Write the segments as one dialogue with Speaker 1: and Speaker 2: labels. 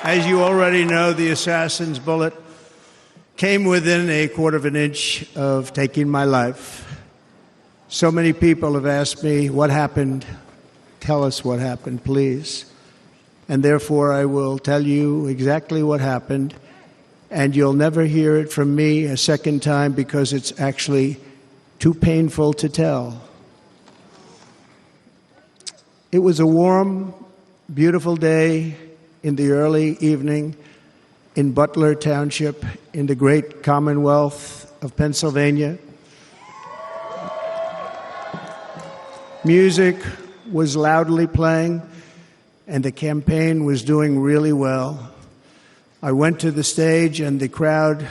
Speaker 1: As you already know, the assassin's bullet came within a quarter of an inch of taking my life. So many people have asked me, what happened? Tell us what happened, please. And therefore, I will tell you exactly what happened, and you'll never hear it from me a second time because it's actually too painful to tell. It was a warm, beautiful day in the early evening in Butler Township in the great Commonwealth of Pennsylvania. Music was loudly playing, and the campaign was doing really well. I went to the stage, and the crowd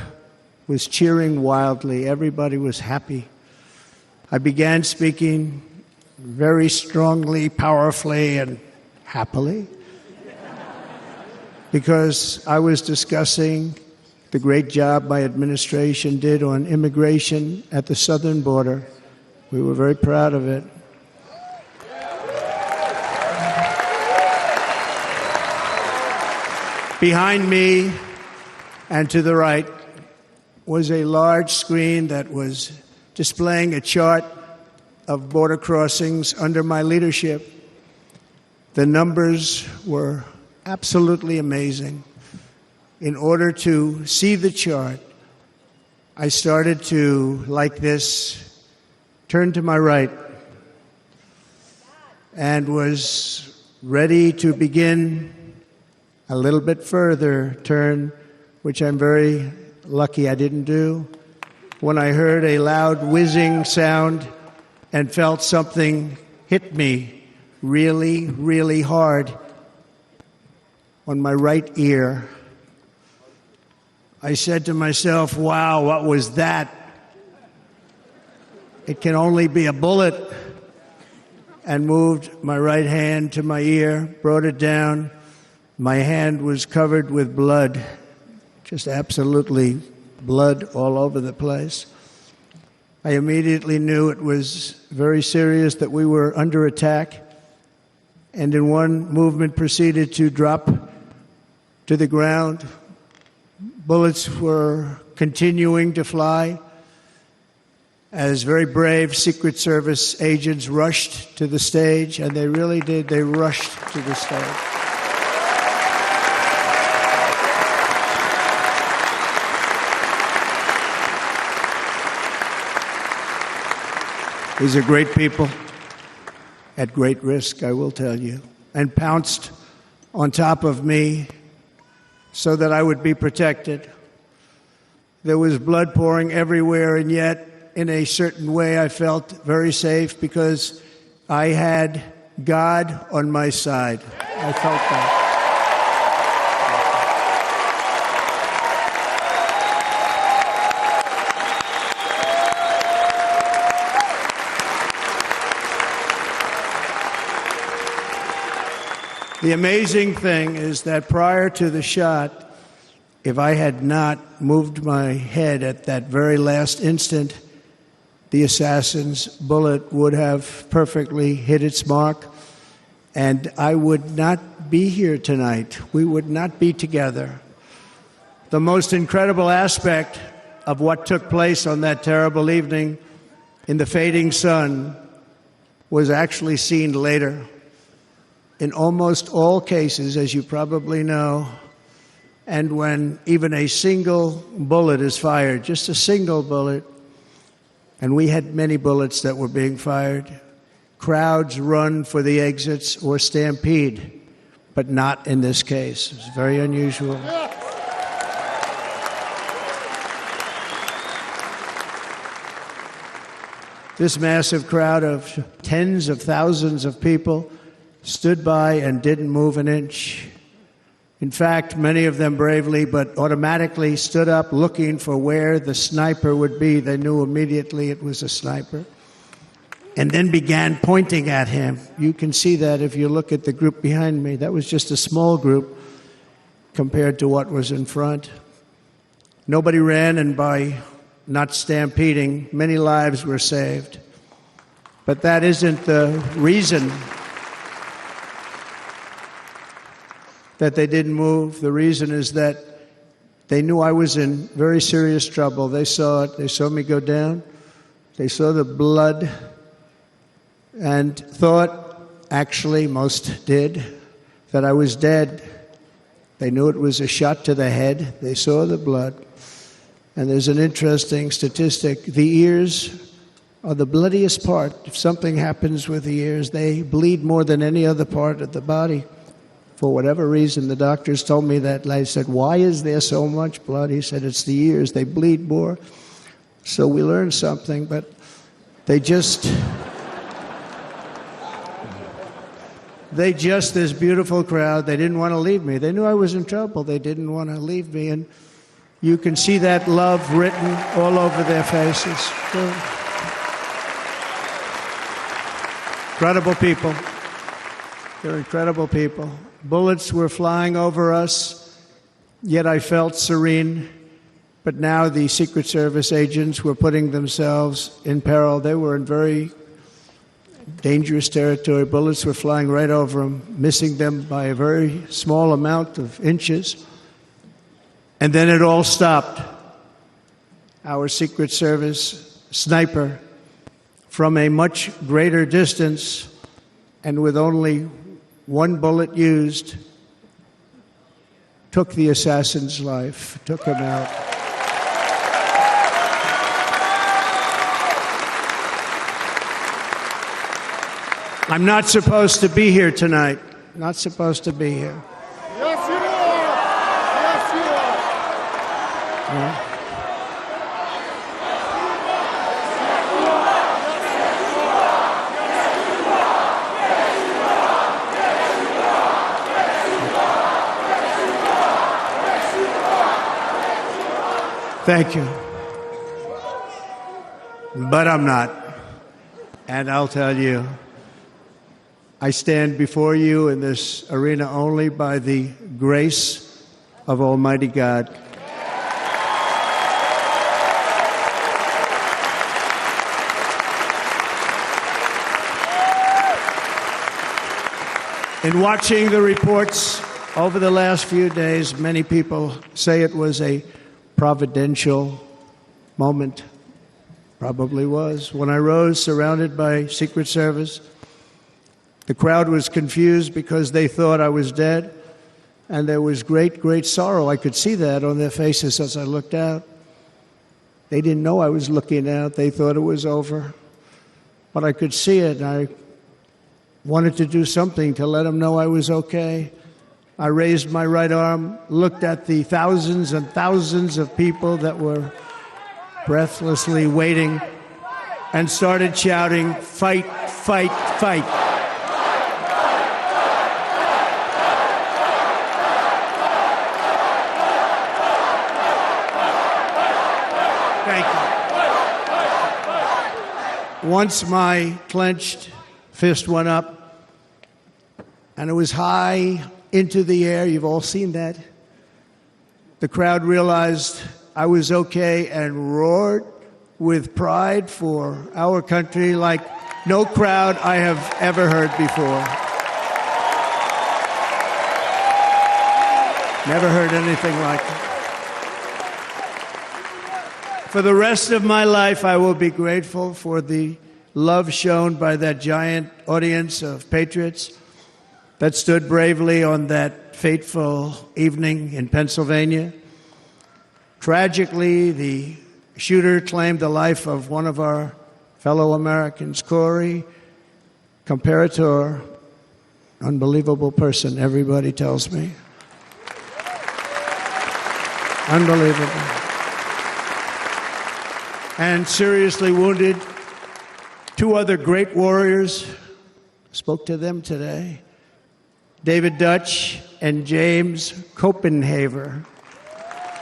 Speaker 1: was cheering wildly. Everybody was happy. I began speaking very strongly, powerfully, and happily, because I was discussing the great job my administration did on immigration at the southern border. We were very proud of it. Behind me and to the right was a large screen that was displaying a chart of border crossings under my leadership. The numbers were absolutely amazing. In order to see the chart, I started to, like this, turn to my right and was ready to begin a little bit further turn, which I'm very lucky I didn't do, when I heard a loud whizzing sound and felt something hit me really, really hard on my right ear. I said to myself, wow, what was that? It can only be a bullet. And moved my right hand to my ear, brought it down. My hand was covered with blood, just absolutely blood all over the place. I immediately knew it was very serious, that we were under attack, and in one movement proceeded to drop to the ground. Bullets were continuing to fly as very brave Secret Service agents rushed to the stage, and they really did. They rushed to the stage. These are great people, at great risk, I will tell you, and pounced on top of me so that I would be protected. There was blood pouring everywhere, and yet, in a certain way, I felt very safe because I had God on my side. I felt that. The amazing thing is that prior to the shot, if I had not moved my head at that very last instant, the assassin's bullet would have perfectly hit its mark, and I would not be here tonight. We would not be together. The most incredible aspect of what took place on that terrible evening in the fading sun was actually seen later. In almost all cases, as you probably know, and when even a single bullet is fired, just a single bullet, and we had many bullets that were being fired, crowds run for the exits or stampede, but not in this case. It's very unusual. This massive crowd of tens of thousands of people stood by and didn't move an inch. In fact, many of them bravely, but automatically stood up looking for where the sniper would be. They knew immediately it was a sniper. And then began pointing at him. You can see that if you look at the group behind me. That was just a small group compared to what was in front. Nobody ran, and by not stampeding, many lives were saved. But that isn't the reason. that they didn't move. The reason is that they knew I was in very serious trouble. They saw it. They saw me go down. They saw the blood and thought, actually, most did, that I was dead. They knew it was a shot to the head. They saw the blood. And there's an interesting statistic. The ears are the bloodiest part. If something happens with the ears, they bleed more than any other part of the body. For whatever reason, the doctors told me that. I said, why is there so much blood? He said, it's the ears. They bleed more. So we learned something, but they just, this beautiful crowd, they didn't want to leave me. They knew I was in trouble. They didn't want to leave me. And you can see that love written all over their faces. Incredible people. They're incredible people. Bullets were flying over us, yet I felt serene. But now the Secret Service agents were putting themselves in peril. They were in very dangerous territory. Bullets were flying right over them, missing them by a very small amount of inches. And then it all stopped. Our Secret Service sniper, from a much greater distance and with only one bullet used, took the assassin's life, took him out. I'm not supposed to be here tonight. Not supposed to be here.
Speaker 2: Yes, you are. Yes, you are.
Speaker 1: Yeah. Thank you. But I'm not. And I'll tell you, I stand before you in this arena only by the grace of Almighty God. In watching the reports over the last few days, many people say it was a providential moment. Probably was. When I rose, surrounded by Secret Service, the crowd was confused because they thought I was dead, and there was great, great sorrow. I could see that on their faces as I looked out. They didn't know I was looking out. They thought it was over. But I could see it, and I wanted to do something to let them know I was okay. I raised my right arm, looked at the thousands and thousands of people that were breathlessly waiting, and started shouting, "Fight, fight, fight." Thank you. Once my clenched fist went up, and it was high into the air. You've all seen that. The crowd realized I was okay and roared with pride for our country like no crowd I have ever heard before. Never heard anything like it. For the rest of my life, I will be grateful for the love shown by that giant audience of patriots that stood bravely on that fateful evening in Pennsylvania. Tragically, the shooter claimed the life of one of our fellow Americans, Corey Comparator. Unbelievable person, everybody tells me. Unbelievable. And seriously wounded, two other great warriors. Spoke to them today. David Dutch and James Copenhaver,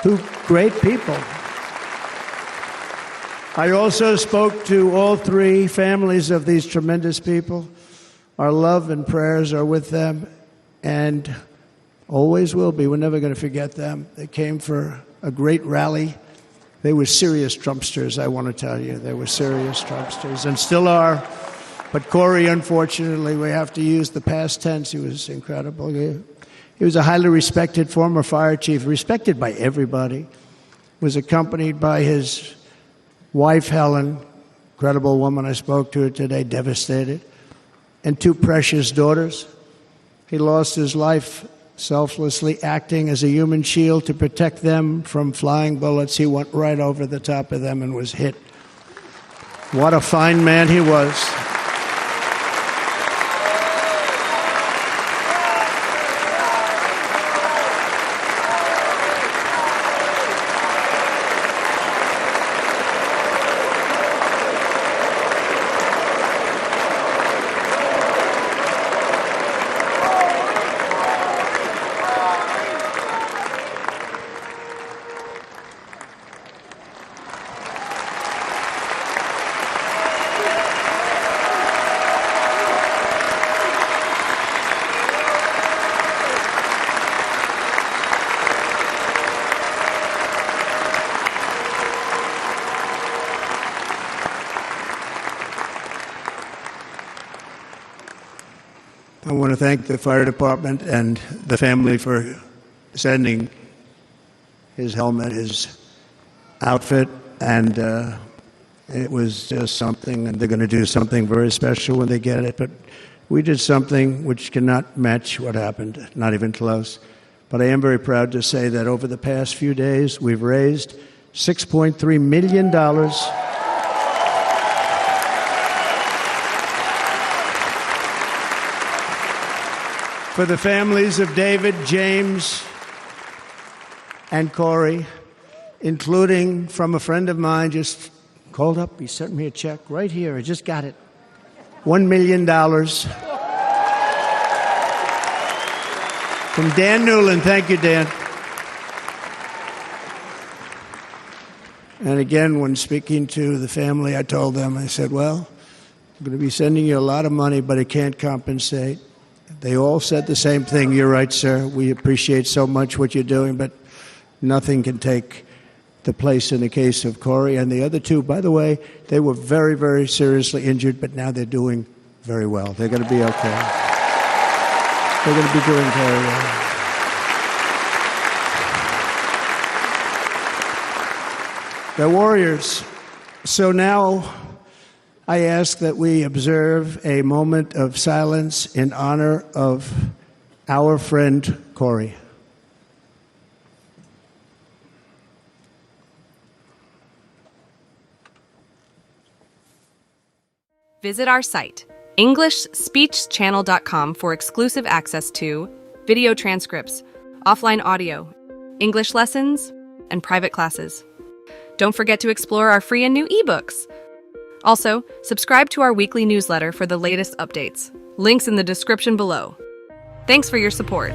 Speaker 1: two great people. I also spoke to all three families of these tremendous people. Our love and prayers are with them, and always will be. We're never going to forget them. They came for a great rally. They were serious Trumpsters, I want to tell you. They were serious Trumpsters, and still are. But Corey, unfortunately, we have to use the past tense. He was incredible. He was a highly respected former fire chief, respected by everybody. Was accompanied by his wife, Helen, incredible woman. I spoke to her today, devastated, and two precious daughters. He lost his life selflessly acting as a human shield to protect them from flying bullets. He went right over the top of them and was hit. What a fine man he was. I want to thank the fire department and the family for sending his helmet, his outfit, and it was just something, and they're going to do something very special when they get it. But we did something which cannot match what happened, not even close. But I am very proud to say that over the past few days, we've raised $6.3 million for the families of David, James, and Corey, including from a friend of mine just called up. He sent me a check right here. I just got it. $1 million from Dan Newland. Thank you, Dan. And again, when speaking to the family, I told them, I said, well, I'm going to be sending you a lot of money, but it can't compensate. They all said the same thing. You're right, sir. We appreciate so much what you're doing, but nothing can take the place in the case of Corey. And the other two, by the way, they were very, very seriously injured, but now they're doing very well. They're going to be okay. They're going to be doing very well. They're warriors. So now I ask that we observe a moment of silence in honor of our friend Corey.
Speaker 3: Visit our site, EnglishSpeechChannel.com, for exclusive access to video transcripts, offline audio, English lessons, and private classes. Don't forget to explore our free and new ebooks. Also, subscribe to our weekly newsletter for the latest updates. Links in the description below. Thanks for your support.